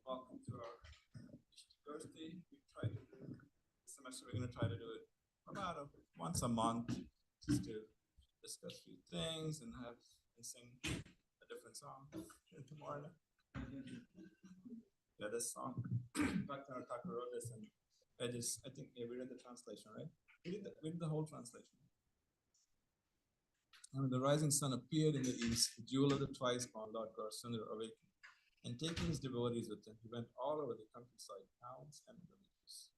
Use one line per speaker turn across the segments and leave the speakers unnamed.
Welcome to our Istagoshi. We try to do this semester. We're going to try to do it about once a month, just to discuss a few things and sing a different song tomorrow. Yeah, this song. Dr. Otaka wrote this, and I think we read the translation, right? We did the whole translation. And when the rising sun appeared in the east, the jewel of the twice-born Lord Gaurasundar awakened. And taking his devotees with him, he went all over the countryside, towns and villages.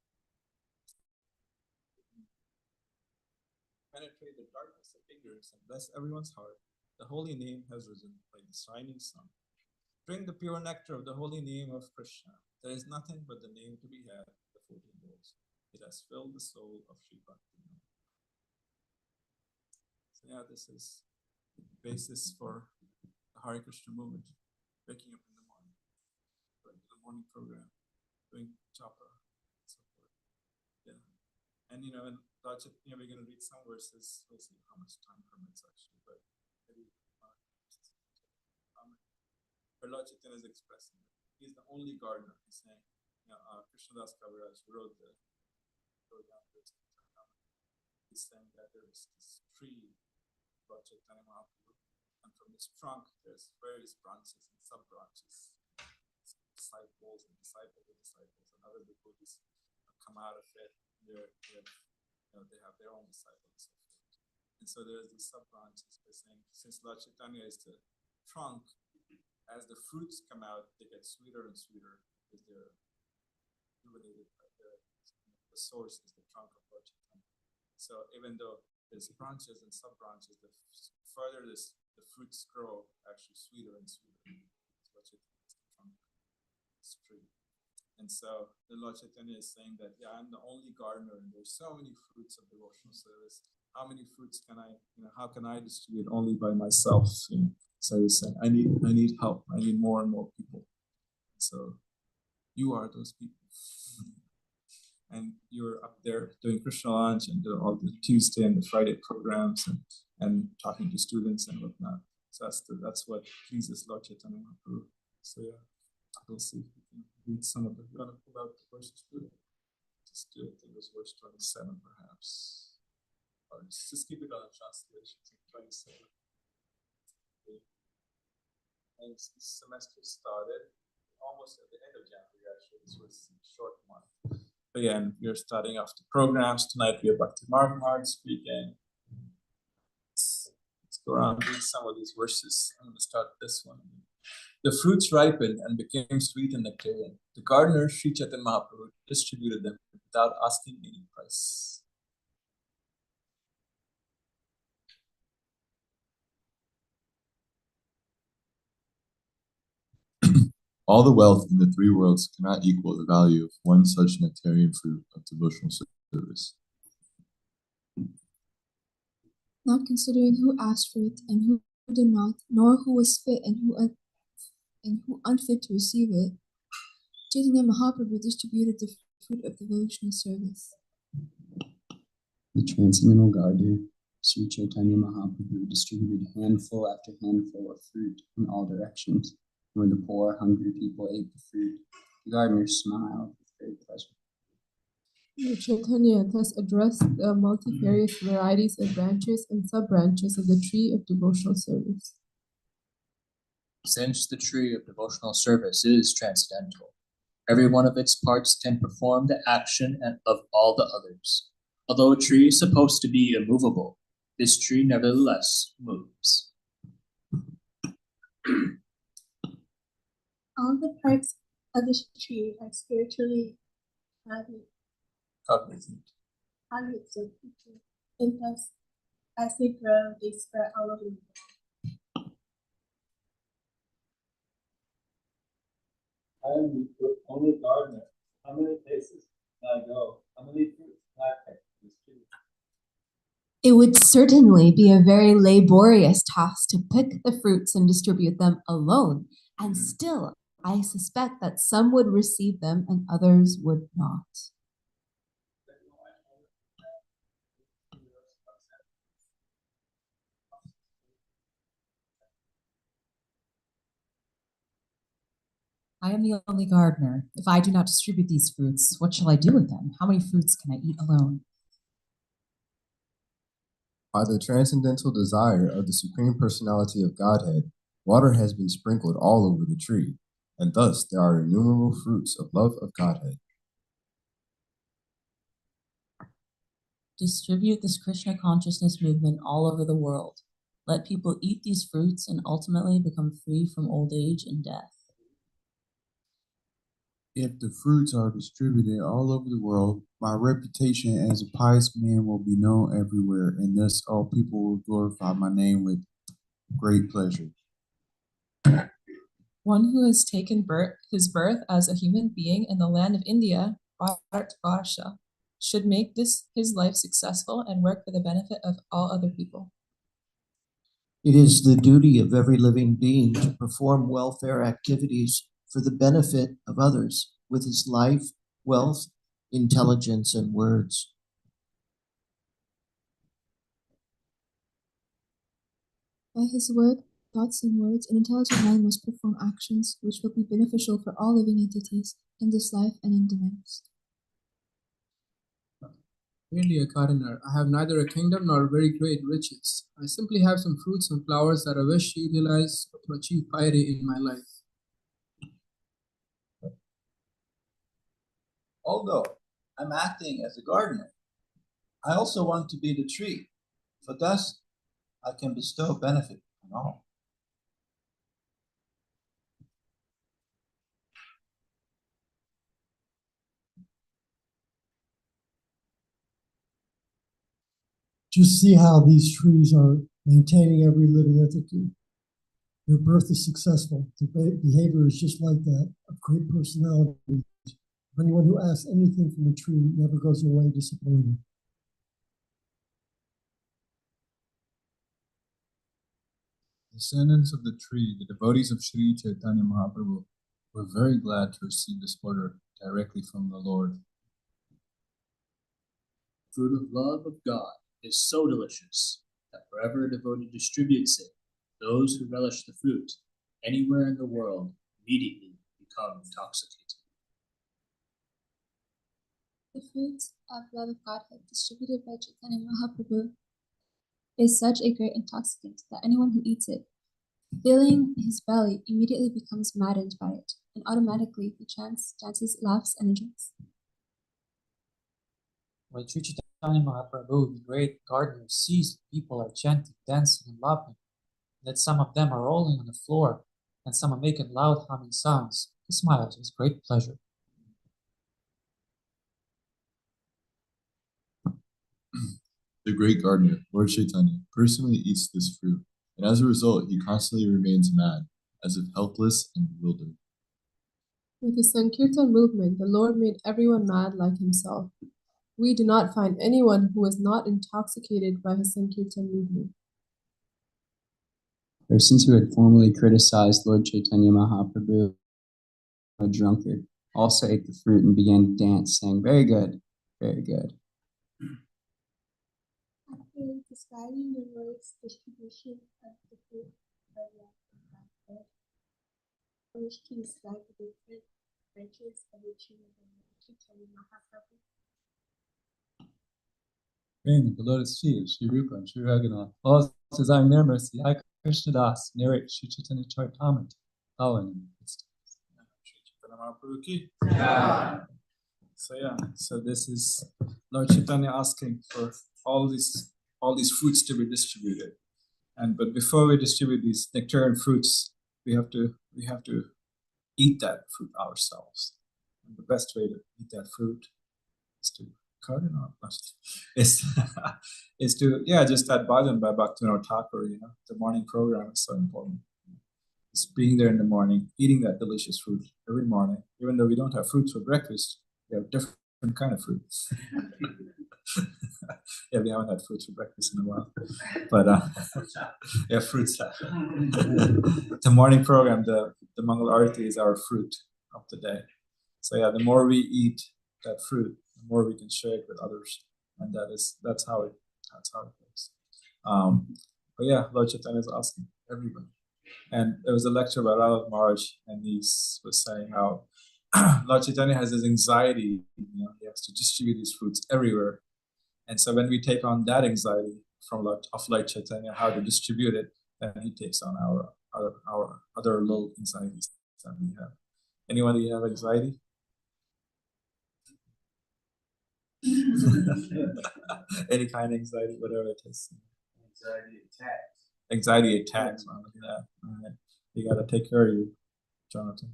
Penetrate the darkness of ignorance and bless everyone's heart. The holy name has risen like the shining sun. Drink the pure nectar of the holy name of Krishna. There is nothing but the name to be had, the 14 bowls. It has filled the soul of Sri Bhakti. So yeah, this is the basis for the Hare Krishna movement. Waking up in the morning, going to the morning program, doing japa, and so forth. Yeah. And in Lord Chaitanya, we're going to read some verses. We'll see how much time permits actually, but maybe Lord Chaitanya is expressing it. He's the only gardener. He's saying, Krishnadas Kaviraj wrote down this. He's saying that there is this tree, Lord Chaitanya Mahaprabhu, and from this trunk there's various branches and sub-branches, disciples and disciples of disciples, and other devotees come out of it. They have their own disciples and so forth. And so there's these sub-branches. They're saying, since Lord Chaitanya is the trunk, as the fruits come out, they get sweeter and sweeter because they're illuminated. The source is the trunk of Lord Chaitanya. So even though there's branches and sub-branches, the further this the fruits grow actually sweeter and sweeter. That's what you think from this tree. And so the Lord Chaitanya is saying that, yeah, I'm the only gardener, and there's so many fruits of devotional service. How many fruits can I, how can I distribute only by myself? So he's saying, I need help. I need more and more people. So you are those people. And you're up there doing Krishna lunch and doing all the Tuesday and the Friday programs and talking to students and whatnot. So that's what pleases Lord Chaitanya Mahaprabhu. So yeah, we'll see if we can read some of them. We're gonna pull out the verses too. Just do it. I think it was verse 27 perhaps. Or just keep it on a translation. 27. And this semester started almost at the end of January actually. This was a short month. Again, we're starting off the programs. Tonight we have Bhakti Marg speaking. Let's go around and read some of these verses. I'm going to start this one. The fruits ripened and became sweet and nectarian. The gardener, Sri Chaitanya Mahaprabhu, distributed them without asking any price.
All the wealth in the three worlds cannot equal the value of one such nectarian fruit of devotional service.
Not considering who asked for it and who did not, nor who was fit and who unfit to receive it, Chaitanya Mahaprabhu distributed the fruit of devotional service.
The transcendental gardener, Sri Chaitanya Mahaprabhu, distributed handful after handful of fruit in all directions. When the poor, hungry people ate the fruit, the gardener smiled with great pleasure.
Lord Chaitanya thus addressed the multifarious varieties of branches and sub-branches of the tree of devotional service.
Since the tree of devotional service is transcendental, every one of its parts can perform the action of all the others. Although a tree is supposed to be immovable, this tree nevertheless moves.
All the parts of this tree are spiritually cognizant, and thus, as they grow, they spread all over the world.
I am the only gardener. How many places can I go? How many fruits can I pick from this tree?
It would certainly be a very laborious task to pick the fruits and distribute them alone, and still, I suspect that some would receive them and others would not. I am the only gardener. If I do not distribute these fruits, what shall I do with them? How many fruits can I eat alone?
By the transcendental desire of the Supreme Personality of Godhead, water has been sprinkled all over the tree, and thus there are innumerable fruits of love of Godhead.
Distribute this Krishna consciousness movement all over the world. Let people eat these fruits and ultimately become free from old age and death.
If the fruits are distributed all over the world, my reputation as a pious man will be known everywhere, and thus all people will glorify my name with great pleasure.
One who has taken his birth as a human being in the land of India, Bharatvarsha, should make this his life successful and work for the benefit of all other people.
It is the duty of every living being to perform welfare activities for the benefit of others with his life, wealth, intelligence, and words.
By his word, thoughts, and words, an intelligent man must perform actions which will be beneficial for all living entities in this life and in the next.
Merely a gardener, I have neither a kingdom nor very great riches. I simply have some fruits and flowers that I wish to utilize to achieve piety in my life.
Although I'm acting as a gardener, I also want to be the tree, for thus I can bestow benefit on all.
Just see how these trees are maintaining every living entity. Your birth is successful. The behavior is just like that, of great personality. Anyone who asks anything from the tree never goes away disappointed.
Descendants of the tree, the devotees of Sri Chaitanya Mahaprabhu, were very glad to receive this order directly from the Lord.
Fruit of love of God is so delicious that wherever a devotee distributes it, those who relish the fruit anywhere in the world immediately become intoxicated.
The fruit of love of Godhead distributed by Chaitanya Mahaprabhu is such a great intoxicant that anyone who eats it, filling his belly, immediately becomes maddened by it, and automatically he dances, laughs, and drinks.
When Sri Chaitanya Mahaprabhu, the great gardener, sees people are chanting, dancing, and laughing, that some of them are rolling on the floor, and some are making loud humming sounds, he smiles with great pleasure.
The great gardener, Lord Chaitanya, personally eats this fruit, and as a result, he constantly remains mad, as if helpless and bewildered.
With the Sankirtan movement, the Lord made everyone mad like himself. We do not find anyone who is not intoxicated by his Sankirtan movement.
Persons who had formerly criticized Lord Chaitanya Mahaprabhu, a drunkard, also ate the fruit and began to dance, saying, "Very good, very good."
After describing the Lord's distribution of the fruit of love and Godhead, I wish to describe the different branches of the tree of the Lord Chaitanya Mahaprabhu.
Praying the lotus feet of Sri Rupa and Sri Raghunath, all desiring their mercy, I, Krishna Das, narrate Sri Chaitanya Charitamrita, following its
So this is Lord Chaitanya asking for all these fruits to be distributed. But before we distribute these nectarian fruits, we have to eat that fruit ourselves. And the best way to eat that fruit is to cut it off. Is to just that bhajan by Bhaktivinoda Thakur. The morning program is so important. Just being there in the morning, eating that delicious fruit every morning. Even though we don't have fruits for breakfast, we have different kind of fruit. We haven't had fruits for breakfast in a while, but fruits. The morning program, the Mangal Arati is our fruit of the day. So the more we eat that fruit, the more we can share it with others, and that's how it goes. But Lord Chaitanya is asking everybody, and there was a lecture by Raghav Maharaj, and he was saying how Lord Chaitanya has this anxiety. He has to distribute these fruits everywhere. And so when we take on that anxiety from Lord Chaitanya, how to distribute it, then he takes on our other little anxieties that we have. Anyone have anxiety? Any kind of anxiety, whatever it is. Anxiety attacks. All right. You got to take care of you, Jonathan.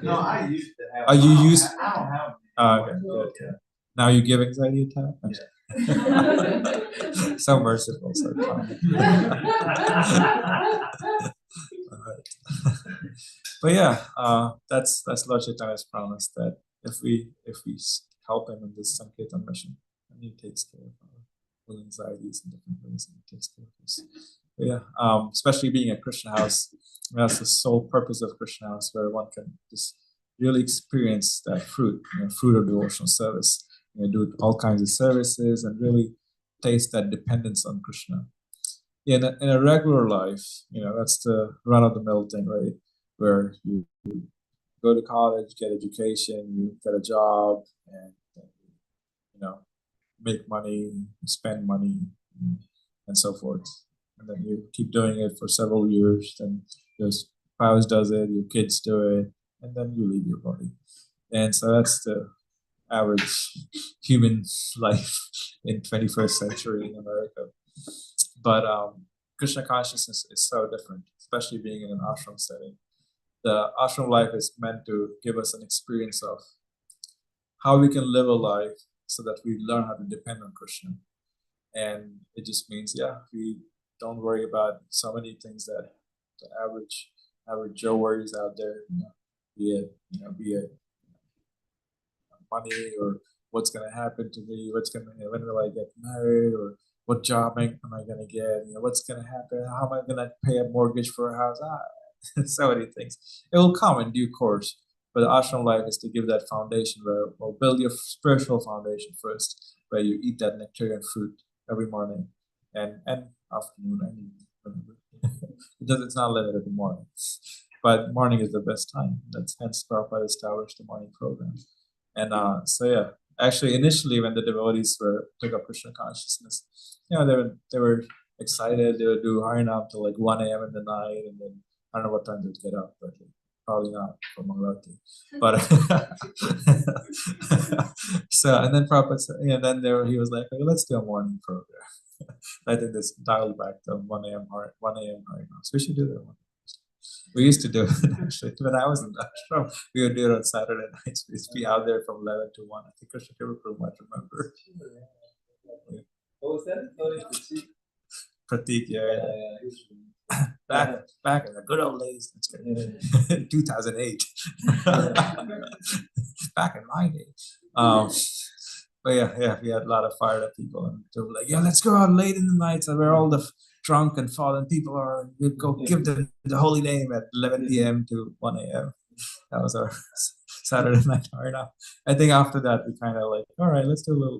No, I used to have.
Are you used?
I don't have.
Okay, good. Now you give anxiety attack? Yeah. So merciful, so kind. All right. But that's Lord Chaitanya's promise that if we help him in this Sankirtan mission, then he takes care of our anxieties in different ways, and he takes care of us. But especially being at Krishna House, that's the sole purpose of Krishna House, where one can just really experience that fruit of devotional service. Do all kinds of services and really taste that dependence on Krishna. In a regular life, that's the run-of-the-mill thing, right? Where you go to college, get education, you get a job, and make money, spend money, and so forth. And then you keep doing it for several years. Then your spouse does it, your kids do it, and then you leave your body. And so that's the average human life in 21st century in America. But Krishna consciousness is so different, especially being in an ashram setting. The ashram life is meant to give us an experience of how we can live a life so that we learn how to depend on Krishna. And it just means, we don't worry about so many things that the average Joe worries out there. Be it money or what's gonna happen to me, when will I get married, or what job am I gonna get? What's gonna happen? How am I gonna pay a mortgage for a house? So many things. It will come in due course. But the ashram life is to give that foundation or build your spiritual foundation first, where you eat that nectarian fruit every morning and afternoon and evening. It's not limited to morning, but morning is the best time. That's hence Prabhupada established the morning program. And actually initially when the devotees took up Krishna consciousness, they were excited. They would do Harinam till like 1 a.m. in the night, and then I don't know what time they'd get up, but probably not for Mangalati. But so, and then Prabhupada said, he was like, okay, let's do a morning program. I think this dialed back to 1 a.m. Harinam. So we should do that one. We used to do it actually when I was in the ashram. We would do it on Saturday nights. We used to be out there from 11 to 1. I think Krishna Prabhu might remember.
What was that?
Pratik, yeah. Back in the good old days. 2008. Back in my day. But yeah, we had a lot of fired up people, and they were like, "Yeah, let's go out late in the night, so where all the drunk and fallen people are. We'd go give them the holy name at 11 p.m. to 1 a.m." That was our Saturday night Harinam. I think after that we kind of like, all right, let's do a little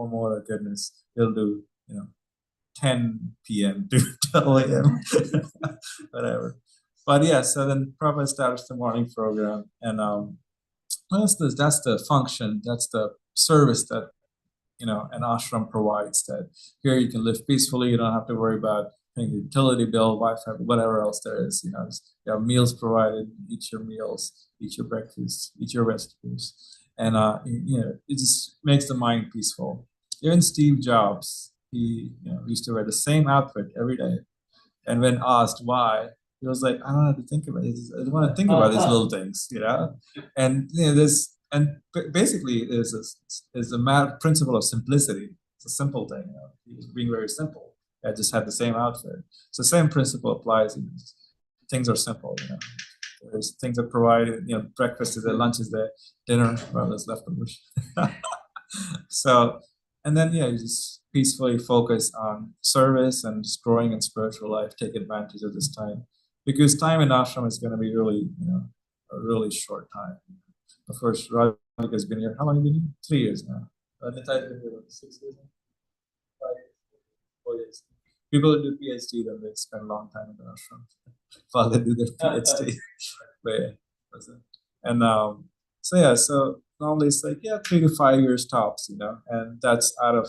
more goodness. We'll do 10 p.m. to 12 a.m. whatever. But yeah, so then Prabhupada established the morning program, and that's the function, that's the service that an ashram provides. That here you can live peacefully. You don't have to worry about paying the utility bill, Wi-Fi, whatever else there is. You have meals provided. Eat your meals, eat your breakfast, eat your vegetables, and it just makes the mind peaceful. Even Steve Jobs, he used to wear the same outfit every day, and when asked why, he was like, I don't have to think about it. I don't want to think about these little things, And basically is a mad principle of simplicity. It's a simple thing. He was being very simple. I just had the same outfit. So same principle applies. Things are simple. There's things are provided. Breakfast is there, lunch is there, dinner. Well, there's leftovers. So, and then you just peacefully focus on service and just growing in spiritual life. Take advantage of this time, because time in ashram is going to be really, a really short time. Of course, Radhika has been here. How long have you been here? 3 years now. Nita has been here 6 years now. 5 years. 4 years. People who do PhD, then they spend a long time in the ashram while they do their PhD. But yeah, and so normally it's like 3 to 5 years tops, and that's out of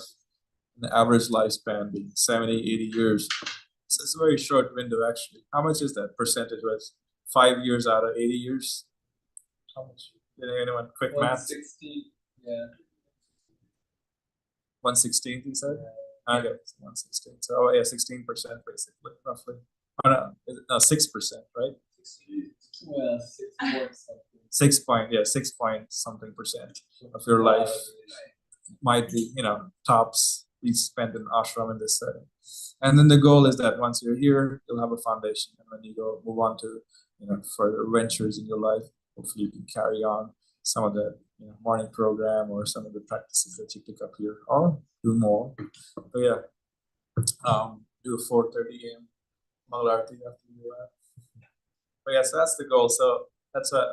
the average lifespan being 70, 80 years. So it's a very short window actually. How much is that percentage? Was 5 years out of 80 years? How much? Anyone quick math?
160. Yeah.
1/16, you said? Yeah. Okay, 1/16. So 16% basically, roughly. Oh no, 6%, right? 6 point something percent of your life might be, tops be spent in ashram in this setting. And then the goal is that once you're here, you'll have a foundation, and when you move on to further ventures in your life, hopefully you can carry on some of the morning program or some of the practices that you pick up here, or do more. But yeah, do a 4:30 a.m. Mangalarti after you. But yeah, so that's the goal. So that's I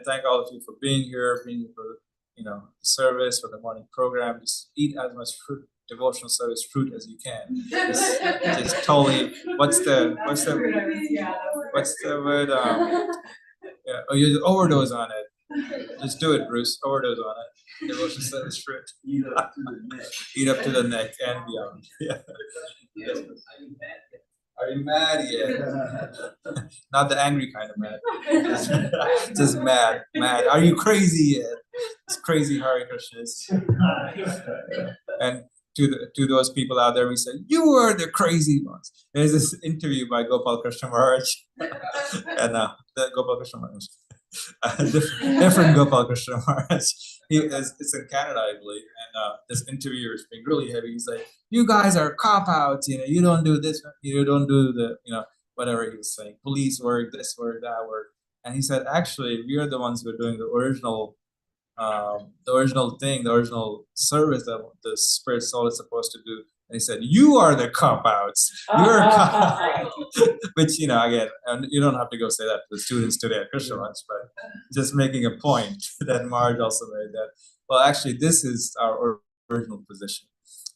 thank all of you for being here for service, for the morning program. Just eat as much fruit, devotional service fruit as you can. Just totally. What's the word? You overdose on it. Just do it, Bruce. Overdose on it. Devotional service fruit. Eat up to the neck and beyond. Yeah. Are you mad yet? Not the angry kind of mad. Just mad. Are you crazy yet? It's crazy Hare Krishnas. And to those people out there, we say, you are the crazy ones. There's this interview by Gopal Krishna Maharaj. And the Gopal Krishna Maharaj. different Gopal Krishna Maharaj. It's in Canada, I believe, and this interviewer is being really heavy. He's like, "You guys are cop outs. You don't do this. You don't do the whatever he was saying. Police work, this work, that work." And he said, "Actually, we are the ones who are doing the original thing, the original service that the spirit soul is supposed to do." And he said, "You are the cop outs. You're cop," which again, and you don't have to go say that to the students today at Krishna Lunch, but just making a point that Marge also made that. Well, actually, this is our original position.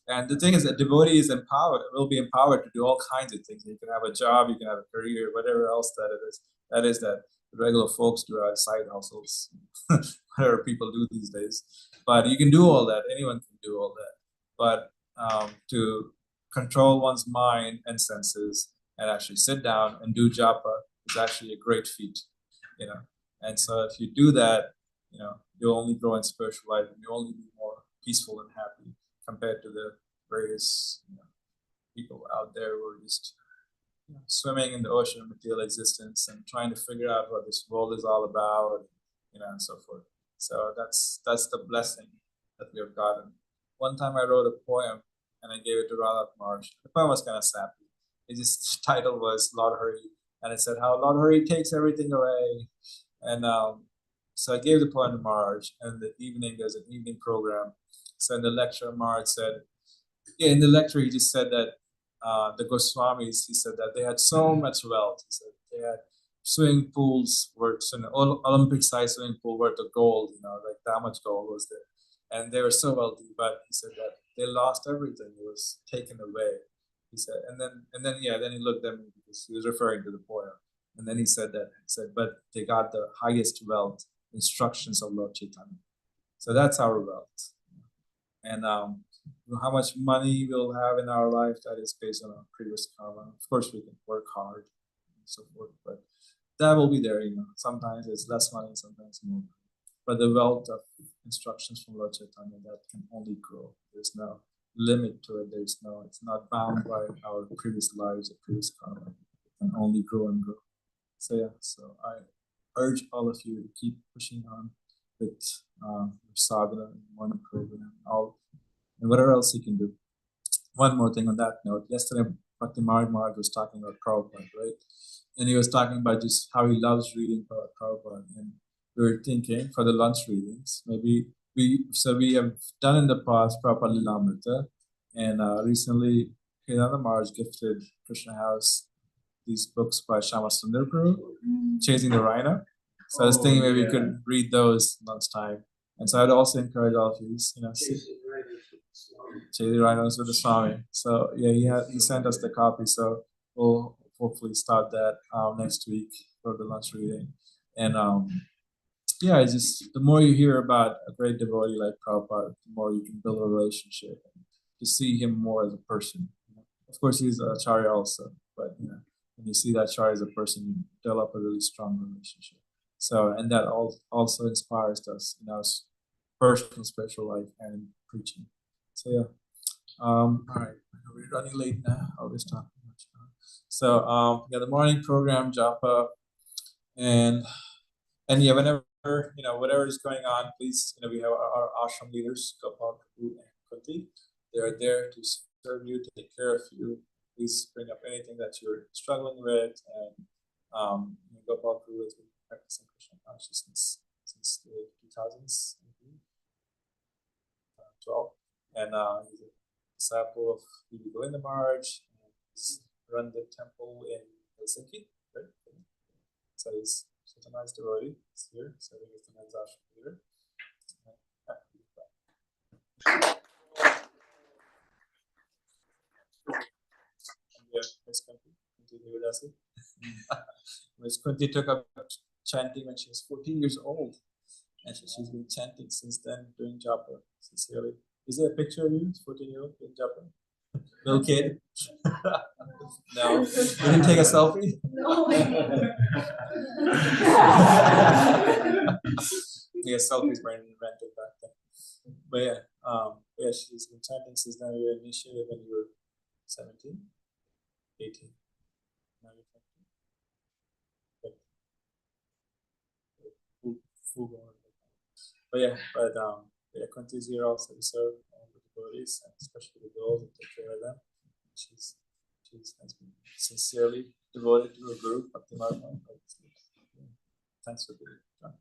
And the thing is that devotee is empowered, will be empowered to do all kinds of things. You can have a job, you can have a career, whatever else that it is. That is that regular folks do outside hustles, whatever people do these days. But you can do all that. Anyone can do all that. But to control one's mind and senses and actually sit down and do japa is actually a great feat, And so if you do that, you'll only grow in spiritual life and you'll only be more peaceful and happy compared to the various people out there who are just swimming in the ocean of material existence and trying to figure out what this world is all about, and so forth. So that's the blessing that we have gotten. One time I wrote a poem and I gave it to Radha Marsh. The poem was kind of sappy. The title was Lord Hari, and it said how Lord Hari takes everything away. And so I gave the poem to Marge, and the evening there's an evening program. So in the lecture, Marge said, in the lecture he just said that the Goswamis, he said that they had so much wealth. He said they had swimming pools worth, Olympic-sized swimming pool worth of gold, like that much gold was there. And they were so wealthy, but he said that they lost everything. It was taken away. He said, and then he looked at me because he was referring to the poem. And then he said, but they got the highest wealth, instructions of Lord Chaitanya. So that's our wealth. And how much money we'll have in our life, that is based on our previous karma. Of course, we can work hard and so forth, but that will be there. Sometimes it's less money, sometimes more. But the wealth of instructions from Lord Chaitanya, that can only grow. There's no limit to it. It's not bound by our previous lives or previous karma. It can only grow and grow. So I urge all of you to keep pushing on with your sadhana and morning program and whatever else you can do. One more thing on that note. Yesterday, Bhakti Maharaj was talking about Prabhupada, right? And he was talking about just how he loves reading Prabhupada. And we were thinking for the lunch readings, maybe we have done in the past Prabhupada Lilamrita, and recently Kedananda Maharaj gifted Krishna House these books by Shama Sundar Prabhu, Chasing the Rhino. So I was thinking maybe we could read those lunchtime. And so I'd also encourage all of you, Chasing the Rhinos with the Swami. So yeah, he sent us the copy. So we'll hopefully start that next week for the lunch reading. And it's just the more you hear about a great devotee like Prabhupada, the more you can build a relationship and to see him more as a person. Of course, he's a Acharya also, but when you see that Acharya as a person, you develop a really strong relationship. So, and that also inspires us in our personal spiritual life and preaching. So all right, we're running late now. I always talk too much. So the morning program, japa, and whenever whatever is going on, please we have our ashram leaders, Gopal, Prabhu, and Kunti. They are there to serve you, to take care of you. Please bring up anything that you're struggling with, and Gopal Prabhu has been practicing Krishna consciousness since the 2000s, 12, and he's a disciple of Govinda Maharaj, and he's run the temple in Helsinki, right? So he's such a nice devotee. He's here, so I think it's the nice ashram leader. Miss Kunti. Miss Kunti took up chanting when she was 14 years old. And she's been chanting since then, doing japa, sincerely. Is there a picture of you, 14-year-old, doing japa? Little kid? No. You didn't take a selfie?
No.
Yeah, selfies were invented back then. But she's been chanting since then. You were initiated when you were 17, 18. Now you're 20. full going. But yeah, Kunti is here also to serve the devotees, and especially the girls, and take care of them. She's has been sincerely devoted to her group, Bhakti Marga. Thanks for being John.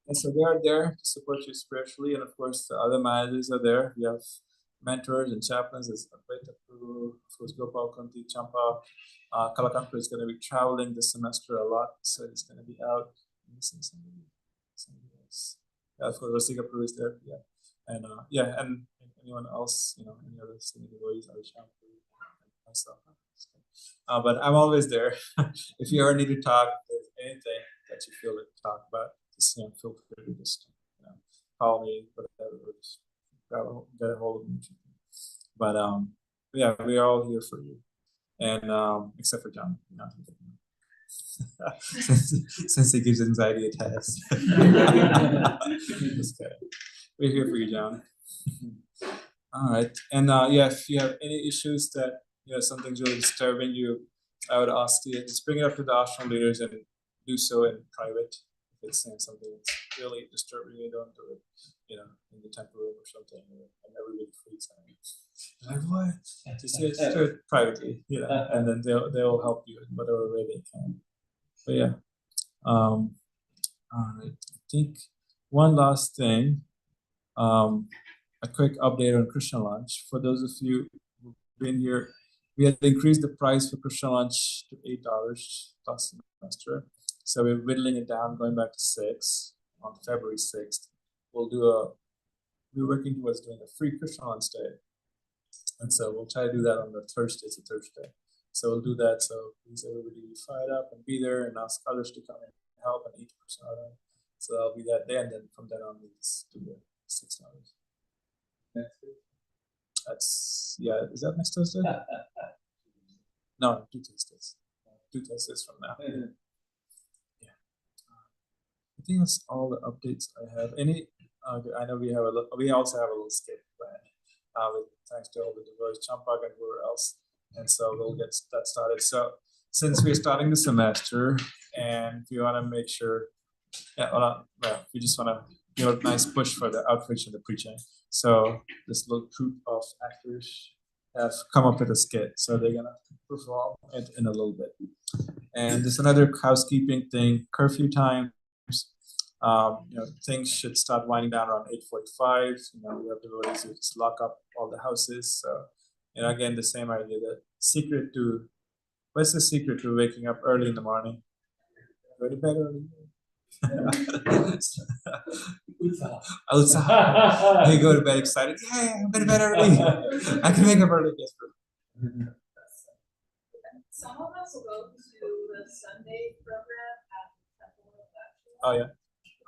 And so they are there to support you spiritually, and of course the other managers are there. We have mentors and chaplains. There's Advaita Prabhu, of course Gopal, Kunti, Champa. Kalakanpur is going to be traveling this semester a lot, so he's going to be out. Missing somebody else. Yeah, of course Rasika Prabhu is there. Yeah, and and anyone else, any other singing devotees, Arisham Prabhu, and myself. But I'm always there. If you ever need to talk, if there's anything that you feel like to talk about, just feel free to just call me, whatever, or just get a hold of me. But yeah, we are all here for you, and except for John, since he gives anxiety attacks. Just kidding. We're here for you, John. All right, and if you have any issues that something's really disturbing you, I would ask you just bring it up to the ashram leaders and do so in private. If it's something that's really disturbing you, don't do it, in the temple room or something, and everybody freaks out. Like what? Just do it privately, and then they'll help you in whatever way they can. But yeah, all right. I think one last thing, a quick update on Krishna lunch for those of you who've been here. We had increased the price for Krishna lunch to $8 last semester. So we're whittling it down, going back to $6 on February 6th. We're working towards doing a free Krishna lunch day. And so we'll try to do that on the Thursday. It's a Thursday. So we'll do that. So please everybody be fired up and be there and ask others to come and help and eat Krishna. So that'll be that day. And then from then on, we'll just do the $6. Next week. Is that next Thursday? No, 2 Thursdays. 2 Thursdays from now. Yeah. I think that's all the updates I have. I know we also have a little skate plan. Thanks to all the devotees, Champak and whoever else. And so we'll get that started. So since we're starting the semester and we want to make sure, we just want to give a nice push for the outreach and the preaching. So this little group of actors have come up with a skit. So they're gonna perform it in a little bit. And there's another housekeeping thing, curfew times. Things should start winding down around 8:45. We have devotees who just lock up all the houses. So, again, the same idea. What's the secret to waking up early in the morning? Go to bed early. Outside. You go to bed excited. Yeah, I'm going to bed early. I can wake up early.
Some of us will go to the Sunday program at the Temple of Action.
Oh yeah.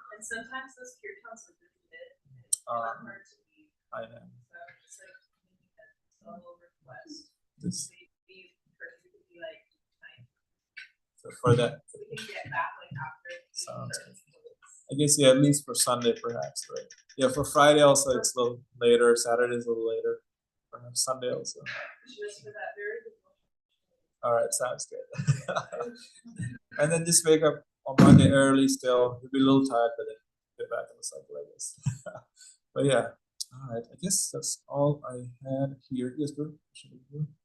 And sometimes those kirtans are really good. It's hard to beat.
I know.
So it's like a little request.
This.
Maybe person could be like 9.
So for that.
So we can get back like after.
Sounds good. I guess at least for Sunday perhaps, right? Yeah, for Friday also it's a little later. Saturday is a little later. Perhaps Sunday also.
Just for that very good.
All right, sounds good. And then just wake up on Monday early still. You'll be a little tired, but then get back on the cycle, I guess. But yeah, all right. I guess that's all I had here. Yes, good.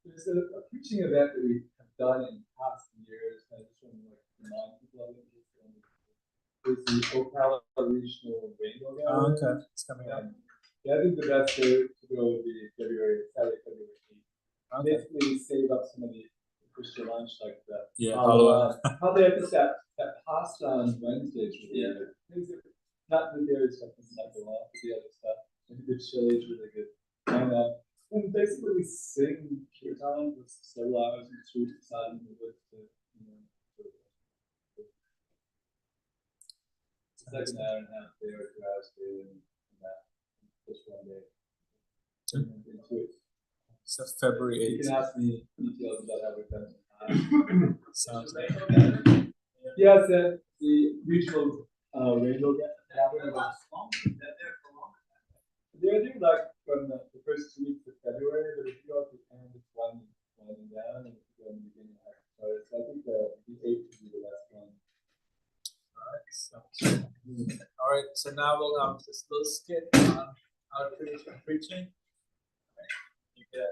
There's a preaching event that we have done in past years. I just want to remind people of it. It's the Ocala Regional Rainbow Gathering.
Okay, it's coming up.
Yeah, I think the best day to go would be Saturday, February 8th. Okay. Basically, save up some of the Christian lunch like that.
Yeah,
how they have that pasta on Wednesdays. Yeah. Not the dairy stuff is not the lot, but the other stuff. And the chili is really good. And basically we sing kirtan for several hours in the street outside in the woods to, it's like an hour and a half day or 2 hours day and that just one day.
So February 8th.
You can ask me details about how we've done it.
Sounds good.
Yeah, it's the regional rainbow gathering. They're doing like from the first 2 weeks of February, but if you go at the end, it's winding down, and if you go in the beginning, so it's I think the 8th
So now we'll have this little skit on our traditional preaching. You get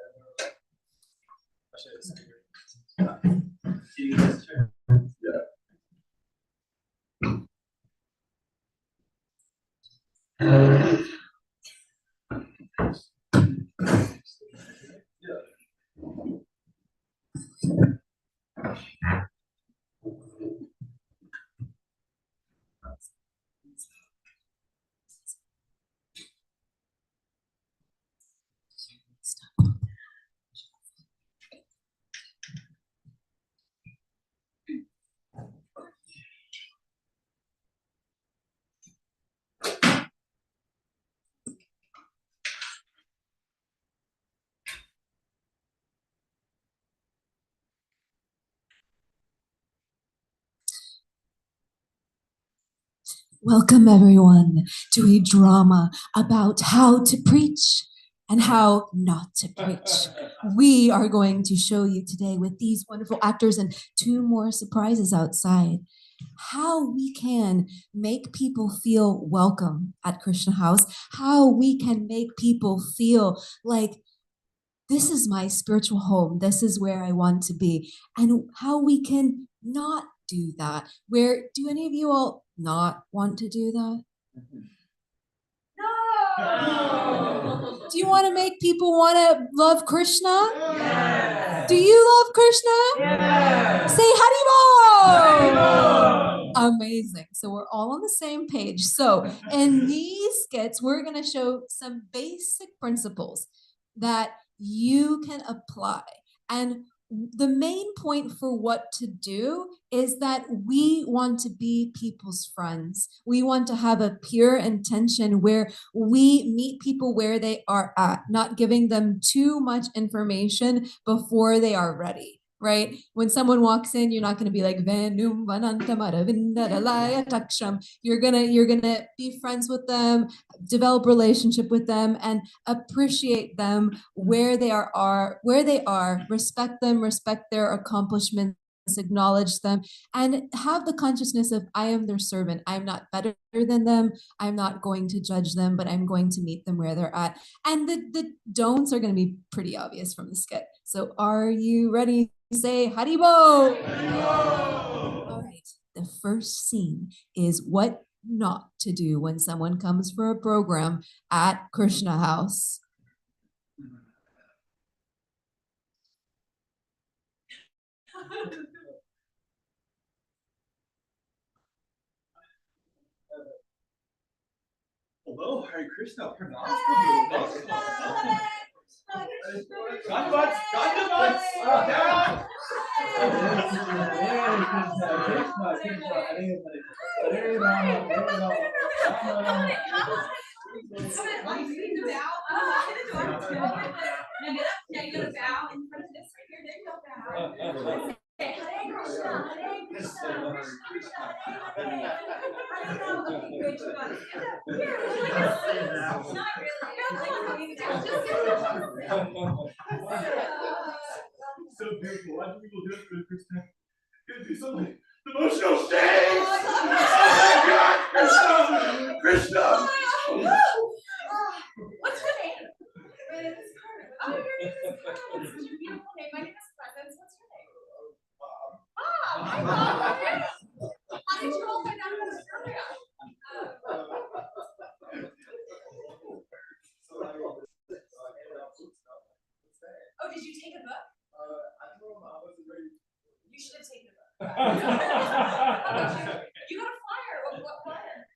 Welcome, everyone, to a drama about how to preach and how not to preach. We are going to show you today with these wonderful actors and 2 more surprises outside how we can make people feel welcome at Krishna House, how we can make people feel like this is my spiritual home, this is where I want to be, and how we can not do that. Where do any of you all not want to do that? No! Do you want to make people want to love Krishna? Yes. Do you love Krishna? Yes. Say Haribol! Haribol! Amazing. So we're all on the same page. So in these skits, we're going to show some basic principles that you can apply. And the main point for what to do is that we want to be people's friends. We want to have a pure intention where we meet people where they are at, not giving them too much information before they are ready. Right? When someone walks in, you're not going to be like Venum Vanantamaravindaralaya Taksham. You're gonna be friends with them, develop relationship with them, and appreciate them where they are, respect them, respect their accomplishments, acknowledge them, and have the consciousness of I am their servant. I'm not better than them. I'm not going to judge them, but I'm going to meet them where they're at. And the don'ts are going to be pretty obvious from the skit. So are you ready? Say Haribo! Haribo! All right. The first scene is what not to do when someone comes for a program at Krishna House.
Hello, Hare Krishna. So beautiful. Why do people do it for Krishna? Gonna do something emotional things. Oh my God, Krishna! Krishna!
What's your name? My name is Carmen. Oh, your name is Carmen. Such a beautiful name. My name is Presence. What's your name? Bob. Hi, Bob. How did you all find out about Australia? Oh, did you take a book?
I told him I wasn't ready.
You should have taken a book. You got a flyer. What flyer?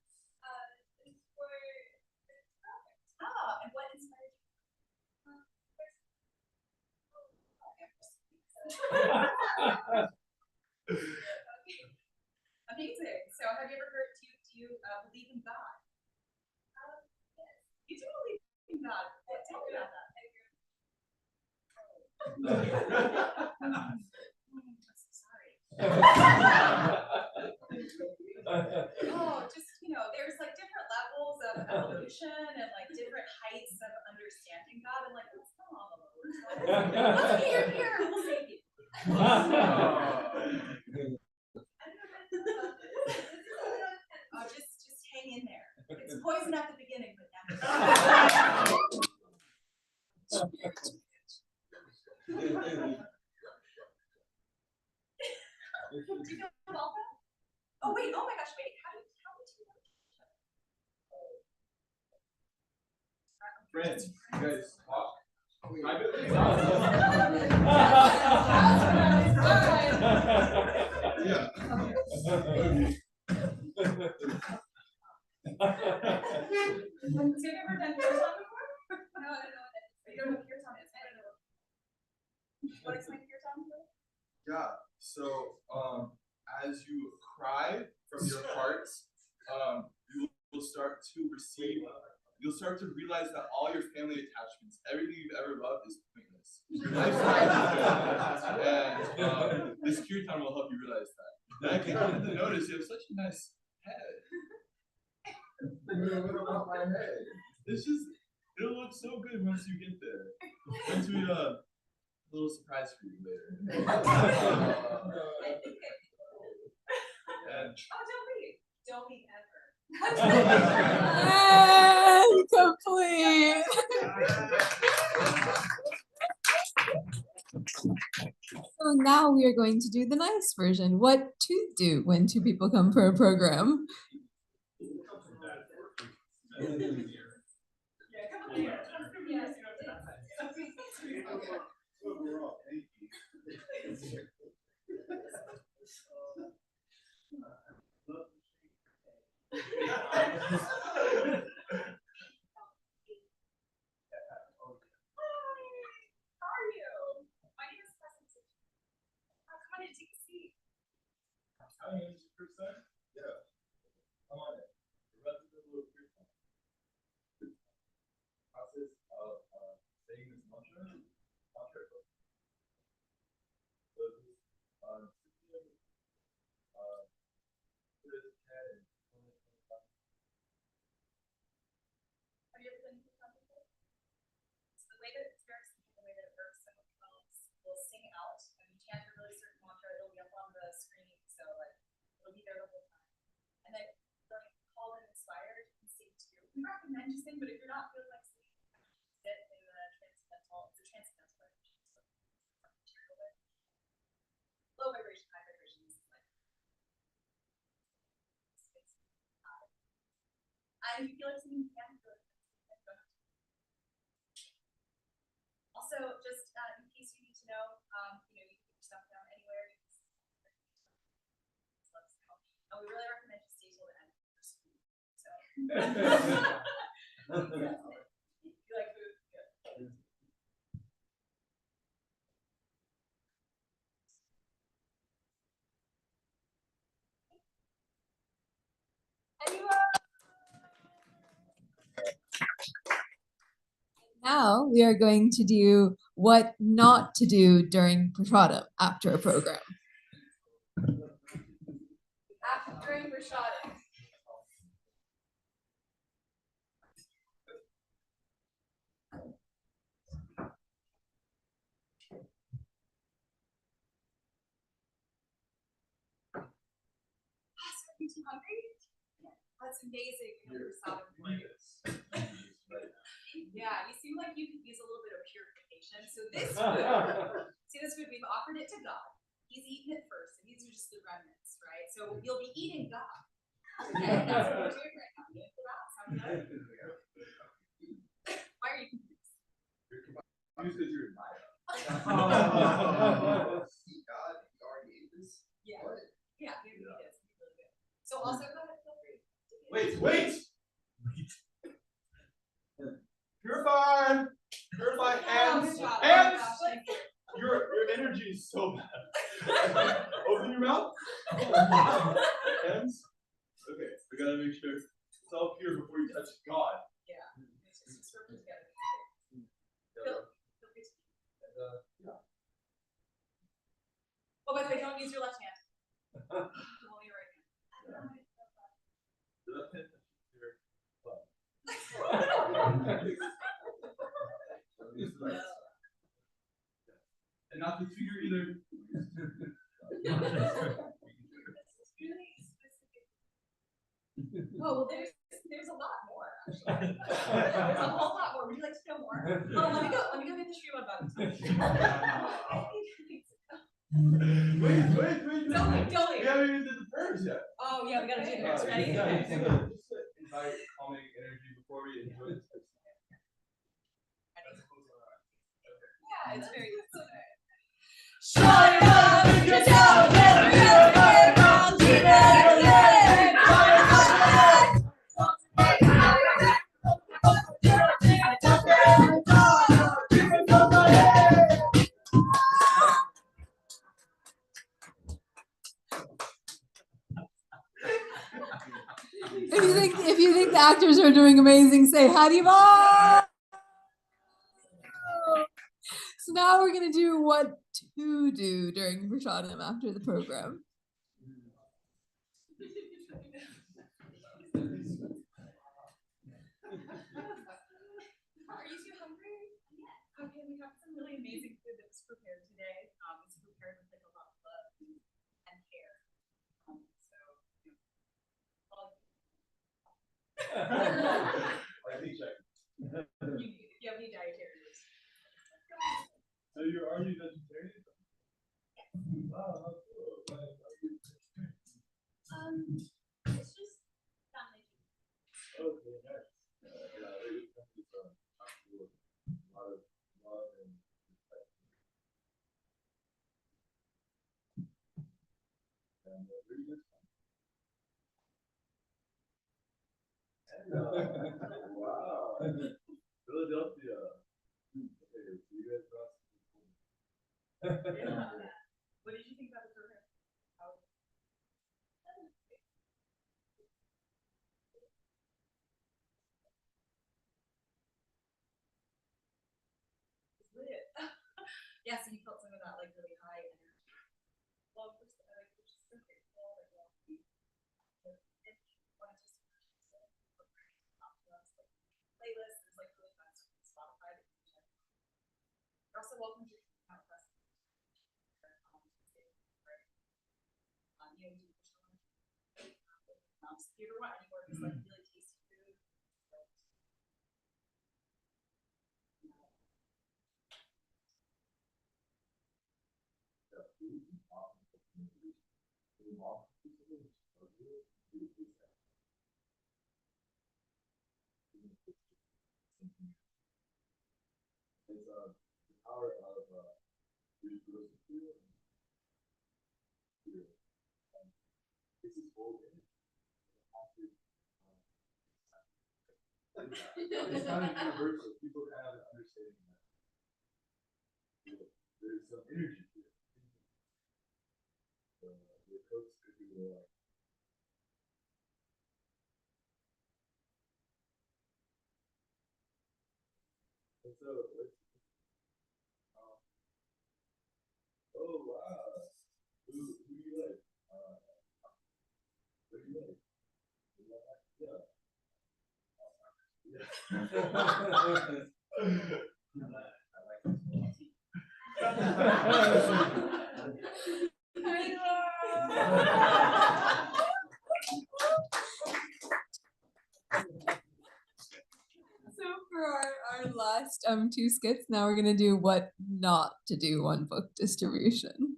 And what inspired you? Okay. Amazing. So, have you ever heard? Do you believe in God? Yes. You do believe in God. Tell me about that. I'm so sorry. Oh, just there's like different levels of evolution and like different heights of understanding God, and like let's go on the lower side. Here, we'll save you. Oh, just hang in there. It's Do you know Malta? Oh wait, oh my gosh, wait, how did you know?
Friends, you guys talk. Privately?
Yeah.
So you've never done kirtan before? No, I don't know what that is. You don't know what kirtan is? I don't know. What explain kirtan?
Yeah. So, as you cry from your heart, you will start to receive. You'll start to realize that all your family attachments, everything you've ever loved, is pointless. Your life's not and this kirtan will help you realize that. And I can't help to notice you have such a nice head. What about my head? It's just, it'll look so good once you get there. Once we a little surprise for you later. And
Don't leave ever.
Complete. So now we are going to do the nice version. What to do when two people come for a program.
Sing, but if you're not feeling like singing, sit in the transcendental, it's a transcendental vibration. Low vibration, high vibration is like and if you feel like singing, you can do it. Also, just in case you need to know, you can put your stuff down anywhere. And we really recommend you stay till the end for school. So you like food? Good.
Now we are going to do what not to do during prasadam after a program.
During prasadam. Are you too hungry? That's amazing. Yeah, you seem like you could use a little bit of purification. So this food, see this food, we've offered it to God. He's eaten it first, and these are just the remnants, right? So you'll be eating God. Okay, that's what we're doing right now. Sound good? Why are you confused?
Confused because you're in Maya. See God, you already ate this?
Yeah. What? Yeah, maybe it is. Really good. So also go ahead, feel free.
Wait! Purify hands.
Oh,
Hands! Your energy is so bad. Open your mouth. Hands. Okay, we gotta make sure it's all pure before you touch God.
Yeah. It's just sort of together. Oh, by the way, don't use your left hand. Only your right hand.
The left hand touches your butt. And not the finger either.
Oh, well, there's a lot more. actually. There's a whole lot more. Would you like to know more? Oh, let me go get the stream on buttons.
Wait.
Don't leave.
We haven't even did the prayers yet.
Oh yeah, we gotta do this. Ready?
Yeah,
Okay.
just to invite calming energy before we enjoy this.
Yeah, it's very good.
If you think the actors are doing amazing, say Haribo! So now we're gonna do what to do during Prasadam after the program.
Are you too hungry? Yeah. Okay, we have some really amazing food that was prepared today. It's prepared with like a lot of love and care.
I think check.
If you have any dietary needs.
So are you vegetarian? Wow, how cool.
It's just family.
Okay, nice. Yeah, it comes with actual a lot of love and respect. And where do you guys from? Wow. Philadelphia. Okay, so you guys brought
Yeah. What did you think about the program? It's lit. Yeah, so you felt some of that like really high energy. Well, of course, like which is so grateful. Like, well, we wanted to playlist. There's like really fun stuff on Spotify that you can check out. You're also welcome to check out us. You know, theater one anywhere is like really tasty food.
It's the power of resources. This is whole image. It's kind of universal. People kind of understanding that. There's some energy here. The coach could be like. And so, oh wow. Who do you like? What do you like? Yeah.
So for our last two skits, now we're gonna do what not to do on book distribution.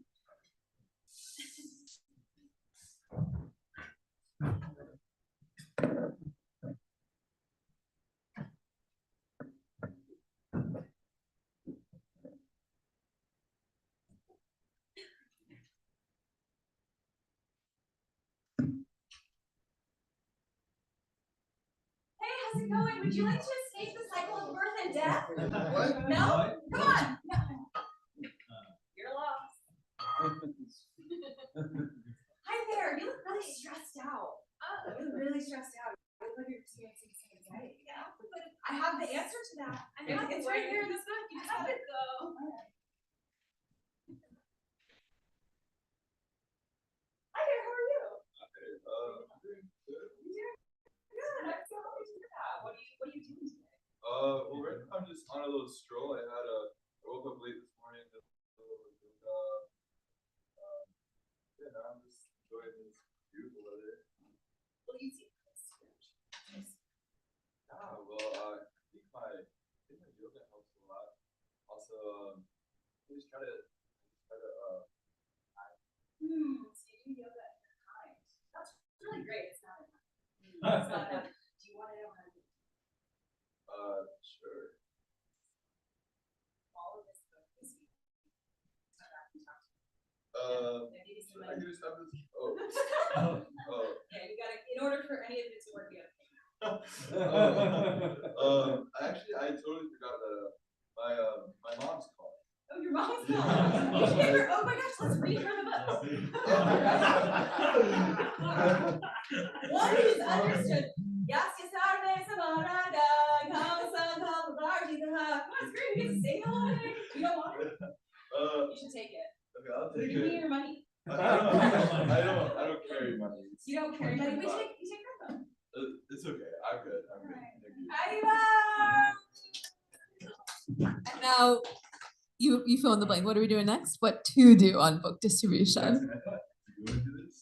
Hey, how's it going? Would you like to escape the cycle of birth and death? What? No? Come on. No. You're lost. Hi there. You look really stressed out. You look really stressed out. You look like you're experiencing some anxiety. Yeah, but I have the answer to that. It's right here in this book. You just have it go. Hi there. How are you?
I'm doing good.
Good. I'm so happy to hear that. What are you doing today?
Well, right now I'm just on a little stroll. I woke up late this morning. Did a little yoga. Yeah, now I'm just enjoying this beautiful weather.
Well, you seem kind of spiritual.
Yeah,
Do you want to know how to do
Sure.
all of this book this week?
Maybe some I just have this. Oh.
Yeah, you gotta, in order for any of it to work, you gotta pay.
Actually, I totally forgot that my mom's called.
Oh, your mom's called. You should give her, oh my gosh, let's read her the book. One is understood. Yes, yes, come on, scream, you can sing along. You don't want it? You should take it.
Okay, I'll take
Give
it.
me your money.
I don't carry money.
You don't carry money. You take her phone.
It's okay. I'm good. Thank you.
Arriba!
And now you fill in the blank. What are we doing next? What to do on book distribution?
You want to do this?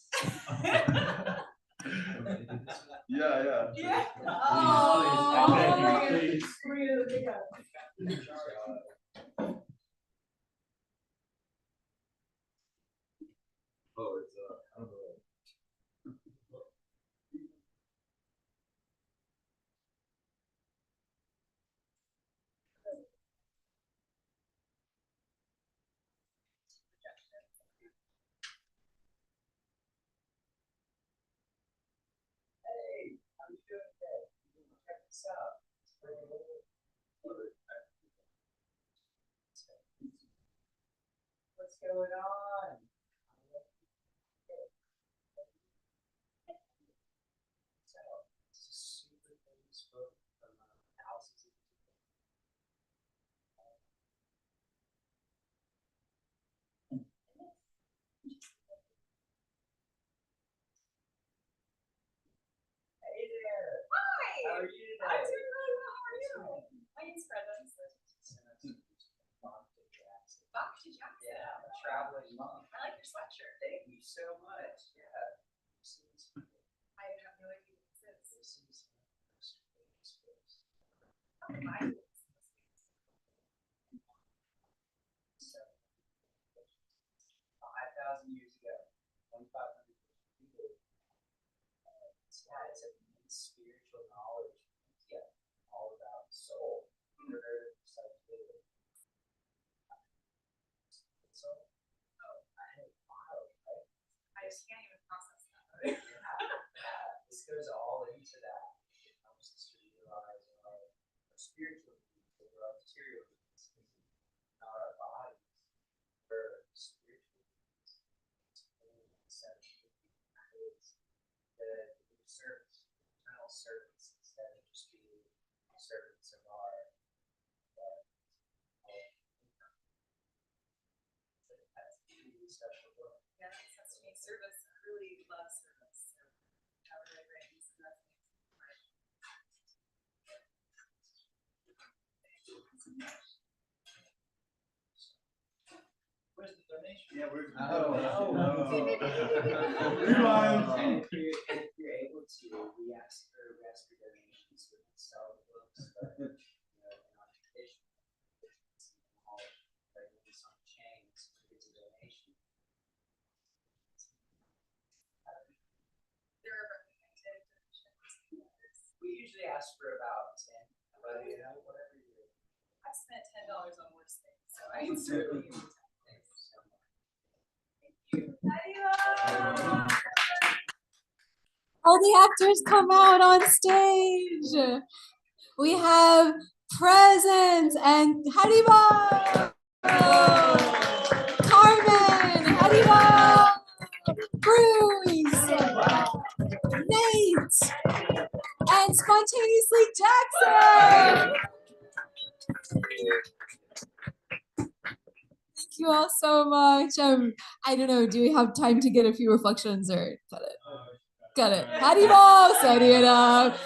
Yeah.
Yeah.
Oh,
please.
Oh, it's I don't know.
Hey, how you doing today? Check this out. What's going on? So, it's a super famous book from thousands of people. Hey there.
Hi.
How are you today?
I'm doing really well. How are you? My name's Presence. Dr. Jackson.
Yeah, I'm a traveling monk.
I like your sweatshirt.
Thank you so much. Yeah.
I have no idea what this is.
This is
Oh, my.
5,000 years ago, 2,500 people. It's a spiritual knowledge. Yeah, all about the soul. Never heard of psychedelic. So, I had a file, right?
I just can't even process that.
This goes all into that. It helps us to realize our spiritual needs over our material needs, not our bodies. We're spiritual needs. The service, eternal service, instead of just being servants of our that's a really special book.
Yeah, that makes sense to me. Service, I really love service. So, however it rains, and that's
Where's the donation?
Yeah, we're.
Rewind. And if you're able to, we ask for donations. We can sell the books, but in our tradition, all regulars on chains, it's a donation.
there are recommended donations.
We usually ask for about 10, but whatever you do.
I've spent $10 on worse things, so I can certainly use it.
All the actors come out on stage. We have Presence and Haribo, Carmen, Haribo, Bruce, Nate, and Spontaneously Jackson. Thank you all so much. I don't know, do we have time to get a few reflections or cut it? Got it. Haribo, study it up.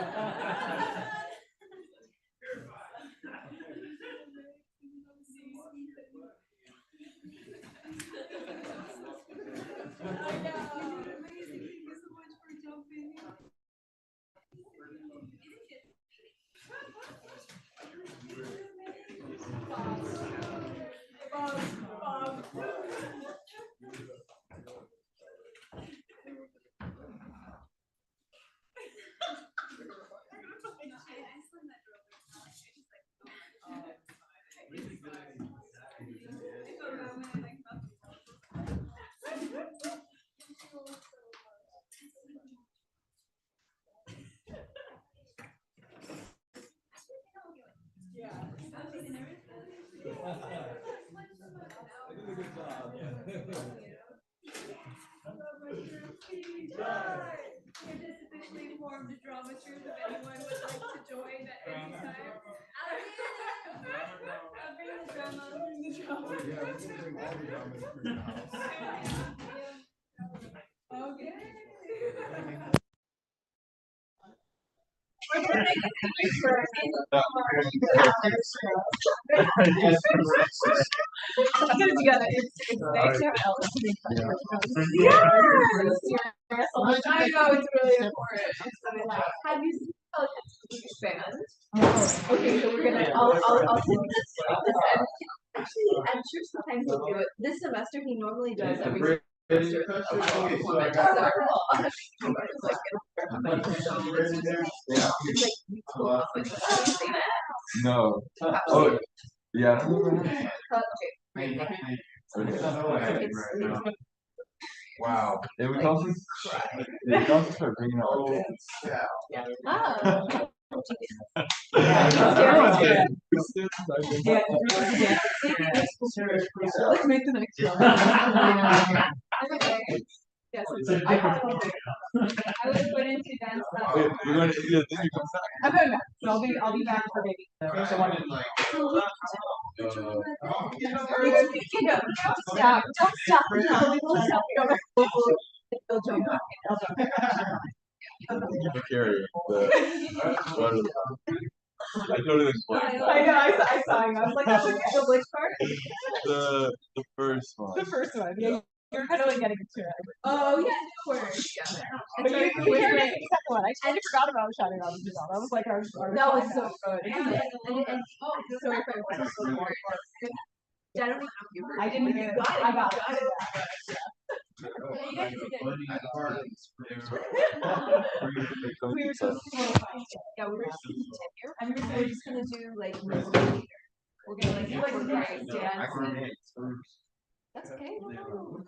I did a good job.
We're just officially formed a drama troupe if anyone would like to join at any time. I'll bring the drama. I'll bring the drama.
Oh, yeah, we're gonna bring all the drama to your house.
Okay. Get it together. It's nice to have I know it's really important. Have you seen expand? Okay, so we're gonna. I'll send you this. Actually, I'm sure sometimes he'll do it. This semester he normally does every semester a live performance.
No. Oh, yeah. Wow. It would also start bringing out dance.
Oh. Let's make the next one. Yes, I was put into dance class.
Wait, you're going to India, then you come back.
I'm going back. So I'll be back for maybe. Stop. Don't stop. They'll jump back.
You carry the I totally
I know, I saw you. I was like, that's okay. The which part?
The first one.
The first one. Yeah, you're totally getting into it. Oh, yeah, no worries. But you carried the second one. I totally forgot about shouting out the That was like our that was so good. And sorry if I wasn't so bored. Yeah, I don't know if you heard. I didn't hear it. I got it. We were just yeah, we were just tenure. I mean, we're just gonna do like musical theater. We're gonna like incorporate dance. That's okay. No.